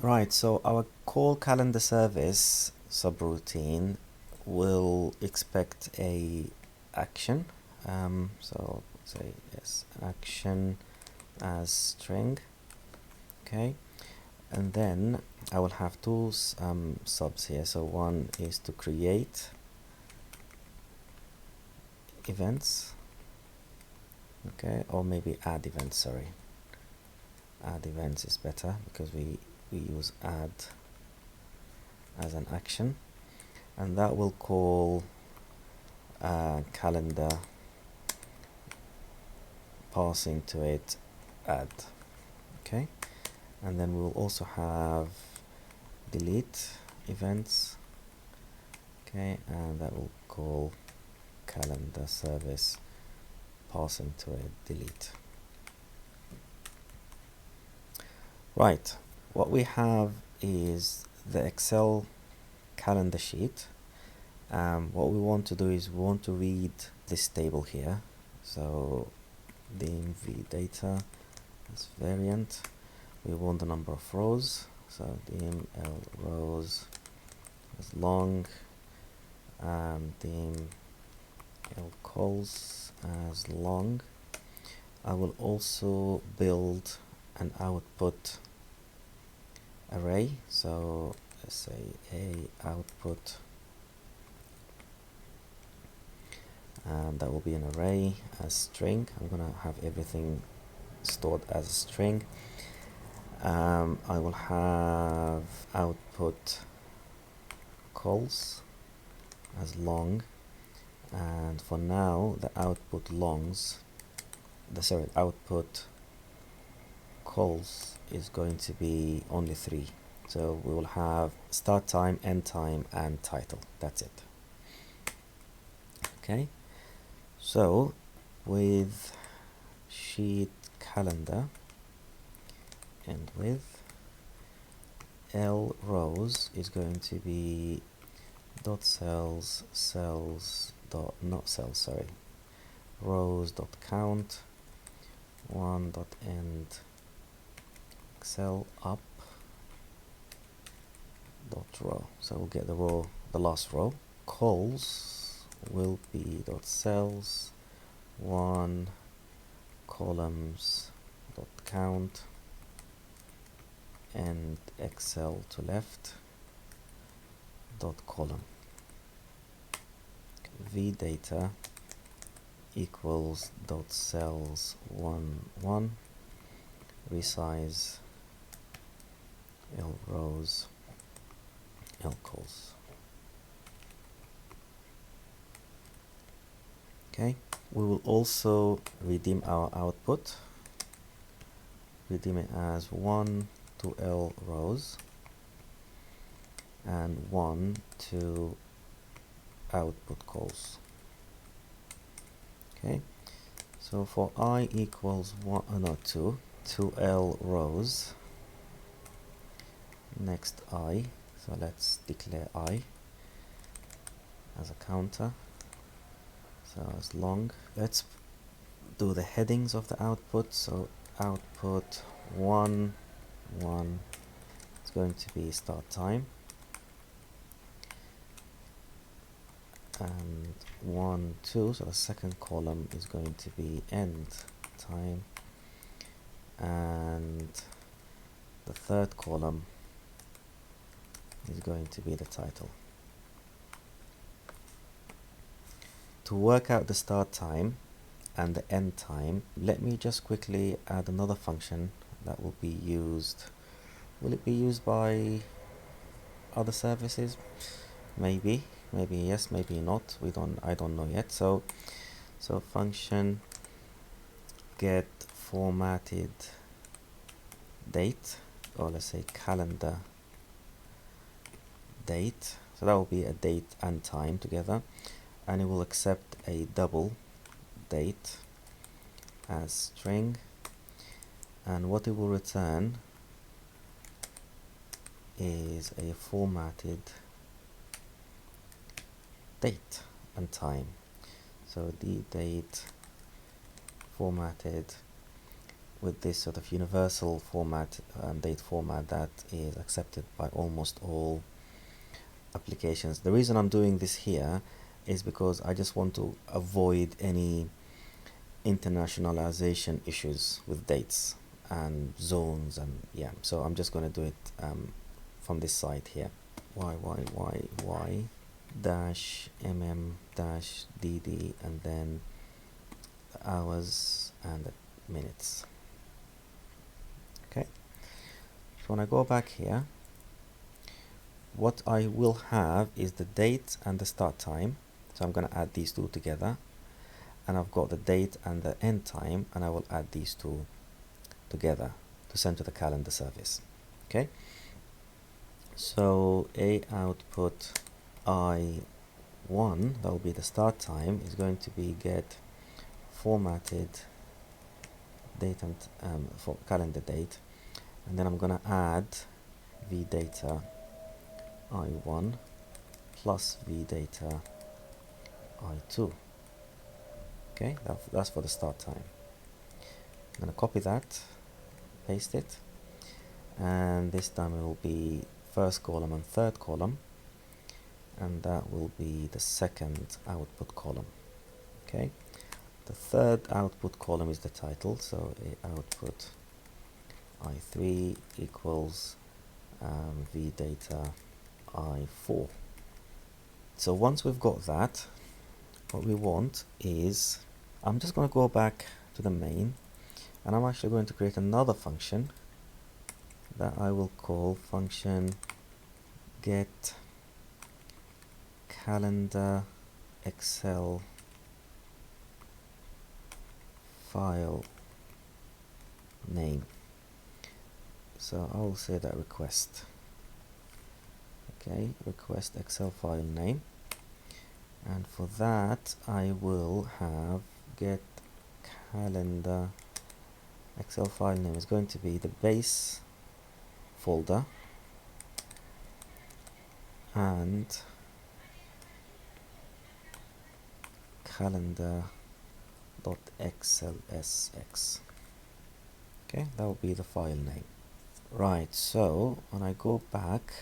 Right, so our call calendar service subroutine will expect a action. So say yes, action as string. Okay, and then I will have two subs here. So one is to create events. Okay, or maybe add events. Sorry, add events is better because we use add as an action, and that will call calendar passing to it add. Okay, and then we'll also have delete events. Okay, and that will call calendar service passing to it delete. Right, what we have is the Excel calendar sheet. What we want to do is we want to read this table here. So dim v data as variant. We want the number of rows. So dim l rows as long. Dim l calls as long. I will also build an output array. So let's say a output, and that will be an array as string. I'm gonna have everything stored as a string. I will have output calls as long, and for now the output output calls is going to be only 3. So we will have start time, end time, and title. That's it. Okay, so with sheet calendar and with L rows is going to be dot cells dot not cells, sorry, rows dot count 1 dot end Excel up dot row. So we'll get the last row. Calls will be dot cells 1 columns dot count and Excel to left dot column. V data equals dot cells 1 resize L rows L calls. Okay, we will also redeem our output, redeem it as 1 to L rows and 1 to output calls. Okay, so for I equals 2 L rows, next I, so let's declare I as a counter, so as long. Let's do the headings of the output. So output 1 1 is going to be start time, and 1 2, so the second column is going to be end time, and the third column is going to be the title. To work out the start time and the end time, let me just quickly add another function that will be used. Will it be used by other services? Maybe yes, maybe not. I don't know yet. So function get formatted date, or let's say calendar date. So that will be a date and time together, and it will accept a double date as string, and what it will return is a formatted date and time. So the date formatted with this sort of universal format, date format that is accepted by almost all applications. The reason I'm doing this here is because I just want to avoid any internationalization issues with dates and zones, and yeah, so I'm just going to do it from this side here. Y dash dash dd, and then the hours and the minutes. Okay, so when I go back here, what I will have is the date and the start time, so I'm going to add these two together, and I've got the date and the end time, and I will add these two together to send to the calendar service. Okay, so a output I1, that will be the start time, is going to be get formatted date and for calendar date, and then I'm going to add vdata I1 plus vdata I2. Okay, that's for the start time. I'm going to copy that, paste it, and this time it will be first column and third column, and that will be the second output column. Okay, the third output column is the title, so a output I3 equals vdata I4. So once we've got that, what we want is, I'm just going to go back to the main, and I'm actually going to create another function that I will call function get calendar Excel file name. So I will say that request. Okay, request Excel file name, and for that I will have get calendar Excel file name is going to be the base folder and calendar.xlsx. Okay, that will be the file name. Right, so when I go back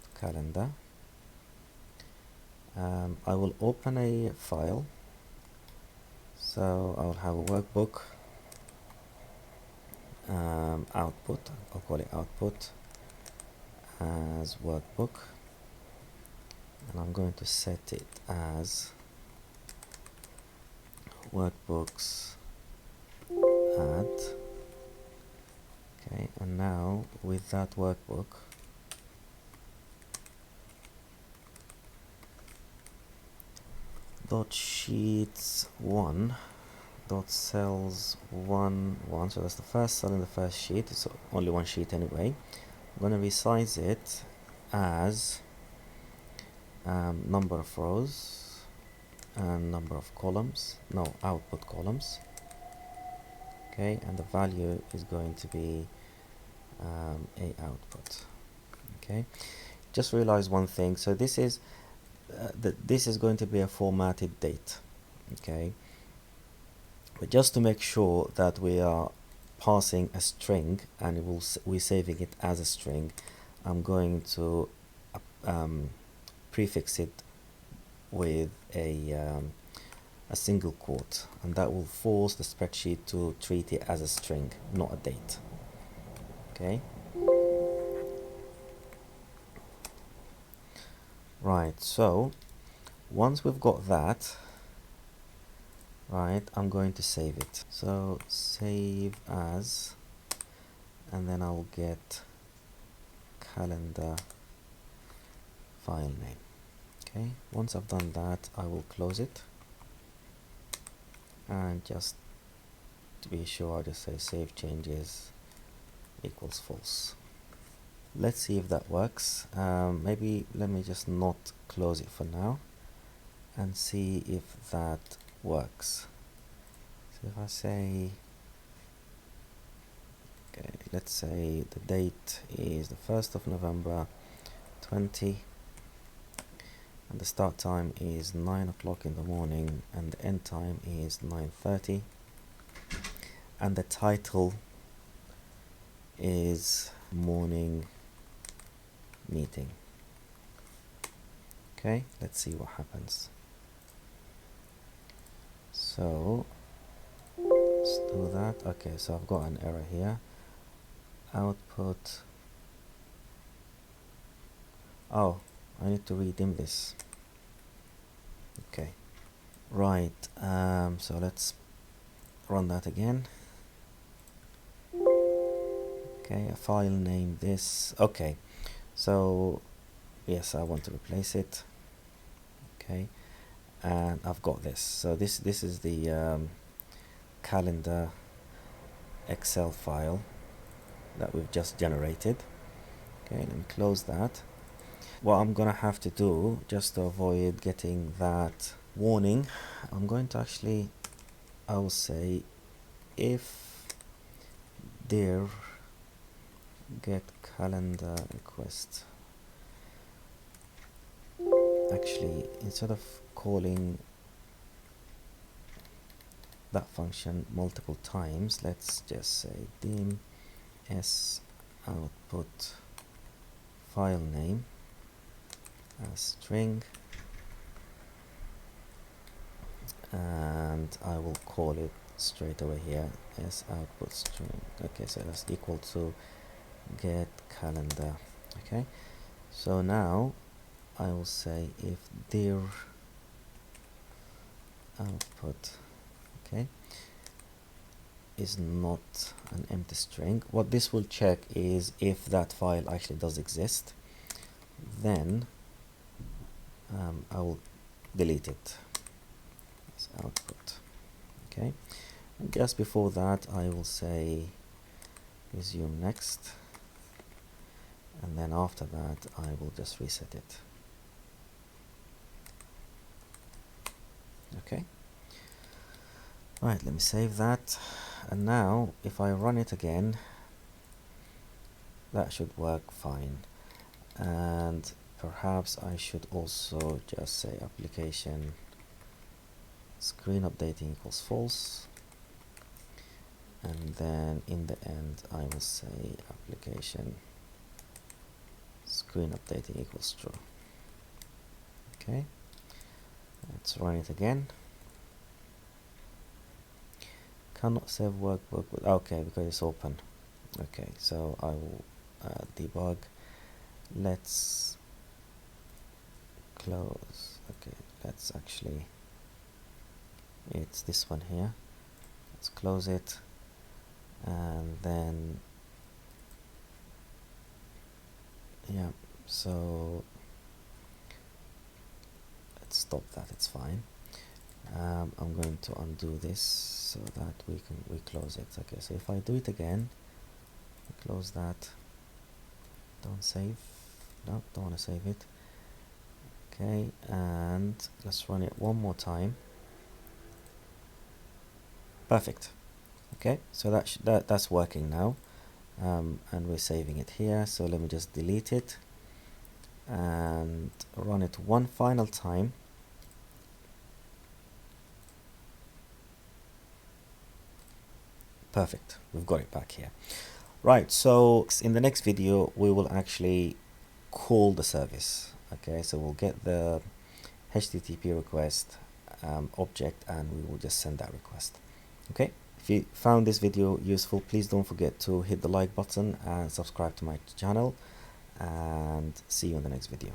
to calendar, I will open a file. So I'll have a workbook output, I'll call it output as workbook, and I'm going to set it as workbooks add. Okay, and now with that workbook, dot sheets 1 dot cells 1 1, so that's the first cell in the first sheet. It's only one sheet anyway. I'm going to resize it as number of rows and number of columns, no, output columns. Okay, and the value is going to be a output. Okay, just realize one thing, so this is this is going to be a formatted date. Okay, but just to make sure that we are passing a string and we're saving it as a string, I'm going to prefix it with a single quote, and that will force the spreadsheet to treat it as a string, not a date. Okay, right, so once we've got that, right, I'm going to save it. So save as, and then I'll get calendar file name. Okay, once I've done that, I will close it, and just to be sure, I'll just say save changes equals false. Let's see if that works. Maybe let me just not close it for now and see if that works. So if I say, okay, let's say the date is the 1st of November 20, and the start time is 9 o'clock in the morning and the end time is 9:30, and the title is morning meeting. Okay, let's see what happens. So let's do that. Okay, so I've got an error here. Output. Oh, I need to redeem this. Okay, right. So let's run that again. Okay, a file name this. Okay, so yes, I want to replace it. Okay, and I've got this. So this is the calendar Excel file that we've just generated. Okay, let me close that. What I'm gonna have to do, just to avoid getting that warning, I'm going to actually, I will say, if dir get calendar request. Actually, instead of calling that function multiple times, let's just say dim s output file name as string, and I will call it straight away here as output string. Okay, so that's equal to get calendar. Okay, so now I will say if dir output, okay, is not an empty string, what this will check is if that file actually does exist, then I will delete it as output. Okay, and just before that I will say resume next, and then after that I will just reset it. Okay, right, let me save that, and now if I run it again, that should work fine. And perhaps I should also just say application screen updating equals false, and then in the end I will say application screen updating equals true. Okay, let's run it again. Cannot save workbook with, okay, because it's open. Okay, so I will debug. Let's close. Okay, let's actually, it's this one here. Let's close it, and then yeah, so let's stop that, it's fine. I'm going to undo this so that we close it. Okay, so if I do it again, close that, don't save, no, don't want to save it. Okay, and let's run it one more time. Perfect. Okay, so that's working now, and we're saving it here. So let me just delete it and run it one final time. Perfect, we've got it back here. Right, so in the next video we will actually call the service. Okay, so we'll get the HTTP request object, and we will just send that request. Okay, if you found this video useful, please don't forget to hit the like button and subscribe to my channel, and see you in the next video.